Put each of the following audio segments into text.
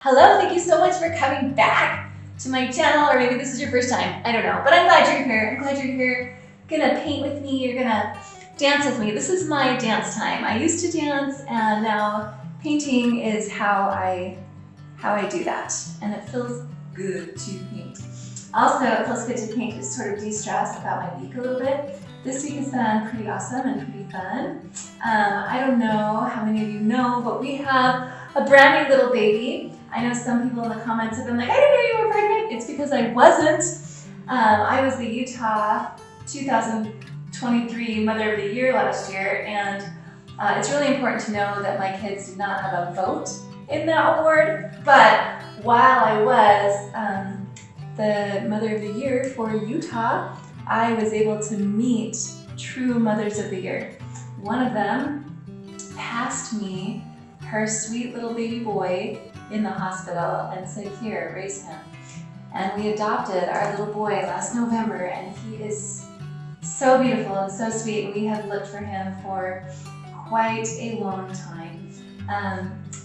Hello, thank you so much for coming back to my channel, or maybe this is your first time, I don't know, but I'm glad you're here. I'm glad you're here, gonna paint with me, you're gonna dance with me. This is my dance time. I used to dance, and now painting is how I do that, and it feels good to paint. Also, it feels good to paint to sort of de-stress about my week a little bit. This week has been pretty awesome and pretty fun. I don't know how many of you know, but we have a brand new little baby. I know some people in the comments have been like, I didn't know you were pregnant. It's because I wasn't. I was the Utah 2023 Mother of the Year last year, and it's really important to know that my kids did not have a vote in that award, but while I was the Mother of the Year for Utah, I was able to meet true Mothers of the Year. One of them passed me her sweet little baby boy in the hospital and said, here, raise him. And we adopted our little boy last November, and he is so beautiful and so sweet, and we have looked for him for quite a long time.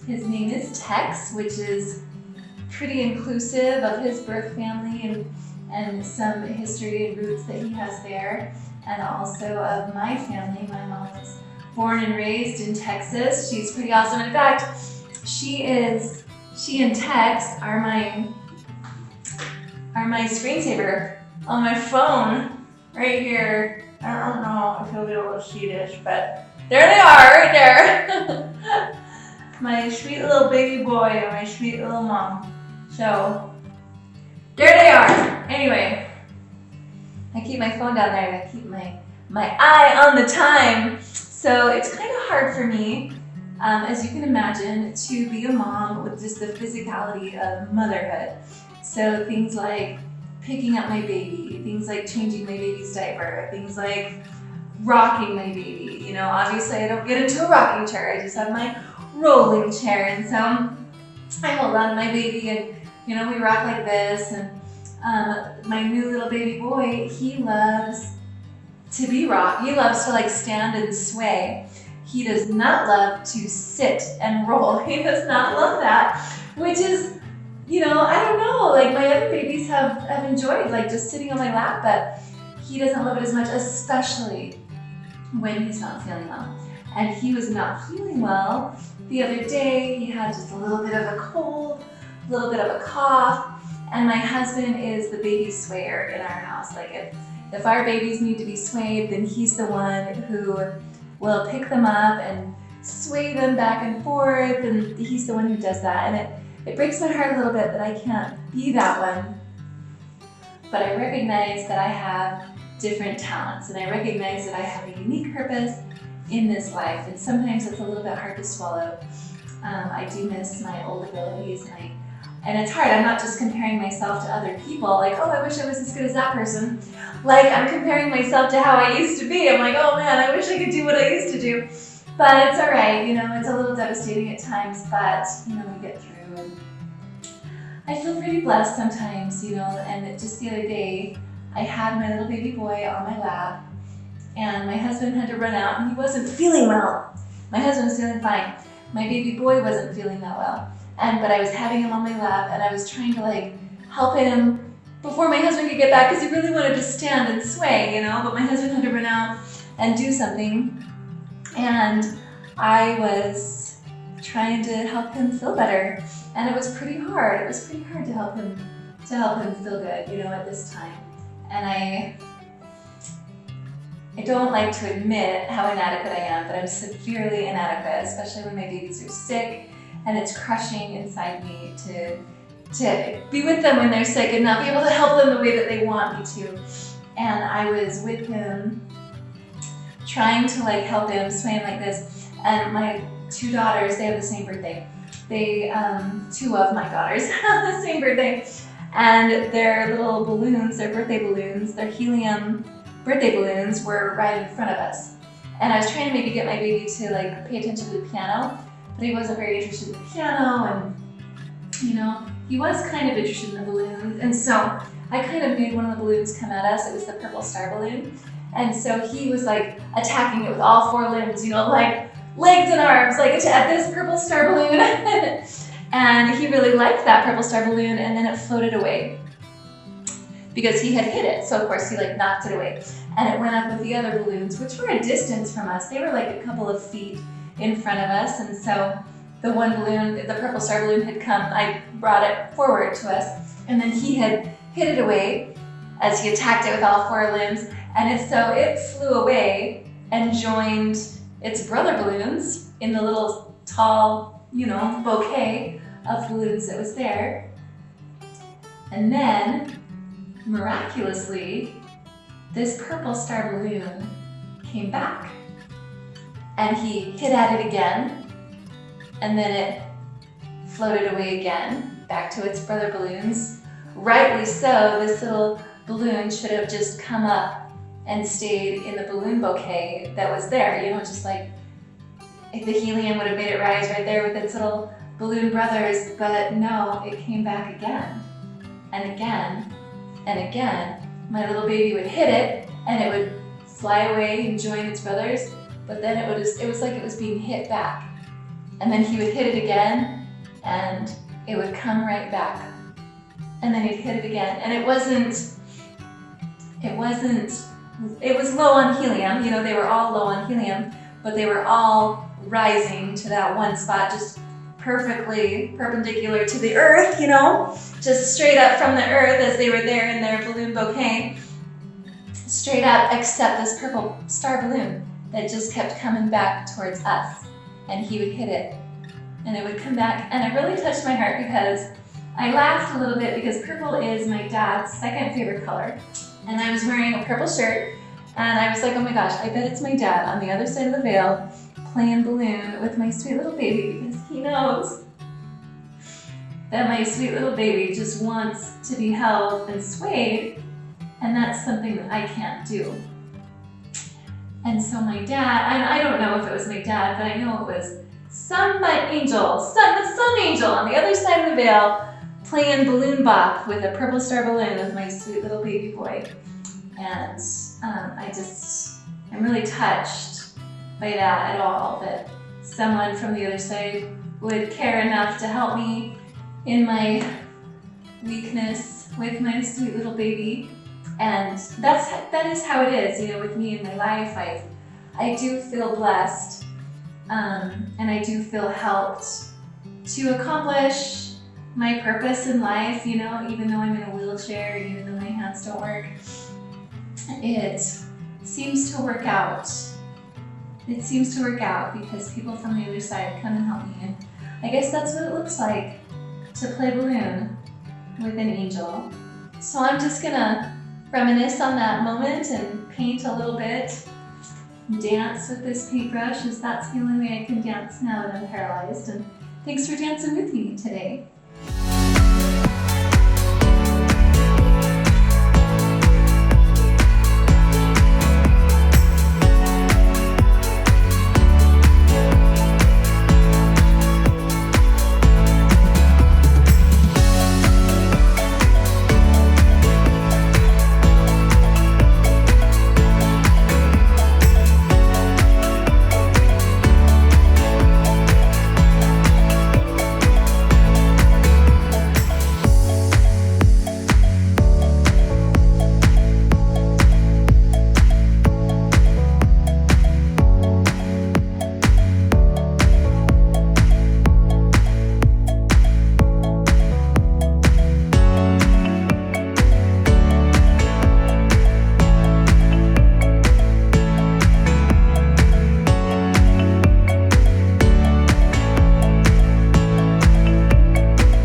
His name is Tex, which is pretty inclusive of his birth family and some history and roots that he has there, and also of my family. My mom was born and raised in Texas. She's pretty awesome. In fact, she and Tex are my screensaver on my phone right here. I don't know if you'll be able to see this, but there they are right there. My sweet little baby boy and my sweet little mom. So there they are. Anyway, I keep my phone down there and I keep my eye on the time. So it's kind of hard for me, as you can imagine, to be a mom with just the physicality of motherhood. So things like picking up my baby, things like changing my baby's diaper, things like rocking my baby. You know, obviously I don't get into a rocking chair, I just have my rolling chair. And so I hold on to my baby and, you know, we rock like this. And my new little baby boy, he loves to be rocked. He loves to like stand and sway. He does not love to sit and roll. He does not love that, which is, you know, I don't know, like my other babies have enjoyed like just sitting on my lap, but he doesn't love it as much, especially when he's not feeling well. And he was not feeling well the other day. He had just a little bit of a cold, a little bit of a cough, and my husband is the baby swayer in our house. Like if our babies need to be swayed, then he's the one who will pick them up and sway them back and forth, and he's the one who does that. And it breaks my heart a little bit that I can't be that one. But I recognize that I have different talents, and I recognize that I have a unique purpose in this life, and sometimes it's a little bit hard to swallow. I do miss my old abilities, and it's hard. I'm not just comparing myself to other people, like, oh, I wish I was as good as that person. Like, I'm comparing myself to how I used to be. I'm like, oh man, I wish I could do what I used to do. But it's all right, you know, it's a little devastating at times, but, you know, we get through. And I feel pretty blessed sometimes, you know, and just the other day, I had my little baby boy on my lap, and my husband had to run out, and he wasn't feeling well. My husband's feeling fine. My baby boy wasn't feeling that well. But I was having him on my lap, and I was trying to like help him before my husband could get back, because he really wanted to stand and sway, you know, but my husband had to run out and do something. And I was trying to help him feel better, and it was pretty hard. It was pretty hard to help him feel good, you know, at this time. And I don't like to admit how inadequate I am, but I'm severely inadequate, especially when my babies are sick, and it's crushing inside me to be with them when they're sick and not be able to help them the way that they want me to. And I was with him, trying to like help him, swaying like this, and my two daughters, they have the same birthday. Two of my daughters have the same birthday, and their little balloons, their birthday balloons, their helium birthday balloons were right in front of us. And I was trying to maybe get my baby to like pay attention to the piano, but he wasn't very interested in the piano, and you know, he was kind of interested in the balloons. And so I kind of made one of the balloons come at us. It was the purple star balloon. And so he was like attacking it with all four limbs, you know, like legs and arms, like at this purple star balloon. And he really liked that purple star balloon, and then it floated away because he had hit it. So of course he like knocked it away. And it went up with the other balloons, which were a distance from us. They were like a couple of feet in front of us. And so the one balloon, the purple star balloon had come, I brought it forward to us, and then he had hit it away as he attacked it with all four limbs. And so it flew away and joined its brother balloons in the little tall, bouquet of balloons that was there. And then, miraculously, this purple star balloon came back. And he hit at it again, and then it floated away again, back to its brother balloons. Rightly so, this little balloon should have just come up and stayed in the balloon bouquet that was there, just like if the helium would have made it rise right there with its little balloon brothers, but no, it came back again and again and again. My little baby would hit it and it would fly away and join its brothers, but then it was like it was being hit back. And then he would hit it again and it would come right back. And then he'd hit it again. And it was low on helium, they were all low on helium, but they were all rising to that one spot, just perfectly perpendicular to the earth, just straight up from the earth as they were there in their balloon bouquet, straight up, except this purple star balloon that just kept coming back towards us. And he would hit it and it would come back. And it really touched my heart because I laughed a little bit because purple is my dad's second favorite color. And I was wearing a purple shirt and I was like, oh my gosh, I bet it's my dad on the other side of the veil playing balloon with my sweet little baby, because he knows that my sweet little baby just wants to be held and swayed, and that's something that I can't do. And so my dad, I don't know if it was my dad, but I know it was some angel on the other side of the veil playing balloon bop with a purple star balloon with my sweet little baby boy. And I'm really touched by that at all, that someone from the other side would care enough to help me in my weakness with my sweet little baby. And that is how it is, with me in my life. I do feel blessed, and I do feel helped to accomplish my purpose in life, even though I'm in a wheelchair, even though my hands don't work. It seems to work out. It seems to work out because people from the other side come and help me. And I guess that's what it looks like to play balloon with an angel. So I'm just gonna reminisce on that moment and paint a little bit, dance with this paintbrush, as that's the only way I can dance now that I'm paralyzed. And thanks for dancing with me today.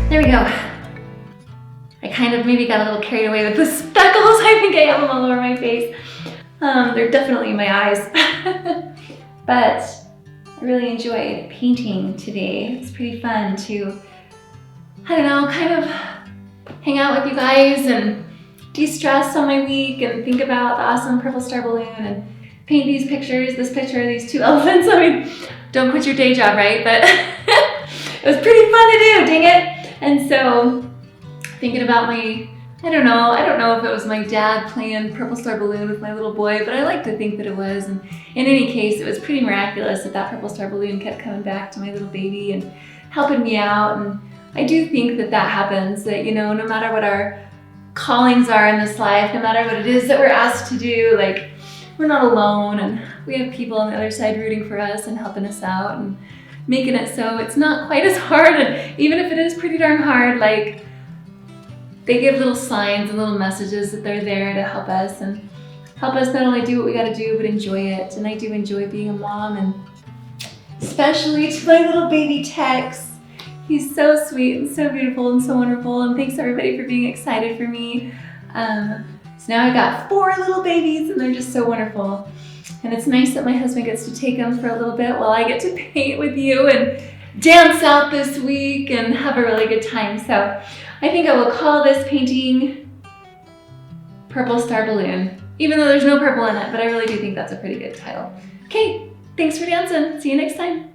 There we go. I kind of maybe got a little carried away with the speckles. I think I have them all over my face. They're definitely in my eyes. But I really enjoyed painting today. It's pretty fun to, kind of hang out with you guys and de-stress on my week and think about the awesome purple star balloon and paint these pictures, this picture of these two elephants. Don't quit your day job, right? But it was pretty fun to do, dang it. And so, thinking about I don't know if it was my dad playing purple star balloon with my little boy, but I like to think that it was. And in any case, it was pretty miraculous that purple star balloon kept coming back to my little baby and helping me out. And I do think that that happens, that, you know, no matter what our callings are in this life, no matter what it is that we're asked to do, like, we're not alone, and we have people on the other side rooting for us and helping us out and making it so it's not quite as hard. And even if it is pretty darn hard, like, they give little signs and little messages that they're there to help us and help us not only do what we got to do, but enjoy it. And I do enjoy being a mom, and especially to my little baby Tex. He's so sweet and so beautiful and so wonderful, and thanks everybody for being excited for me. So now I got 4 little babies, and they're just so wonderful. And it's nice that my husband gets to take them for a little bit while I get to paint with you and dance out this week and have a really good time. So I think I will call this painting Purple Star Balloon, even though there's no purple in it, but I really do think that's a pretty good title. Okay, thanks for dancing. See you next time.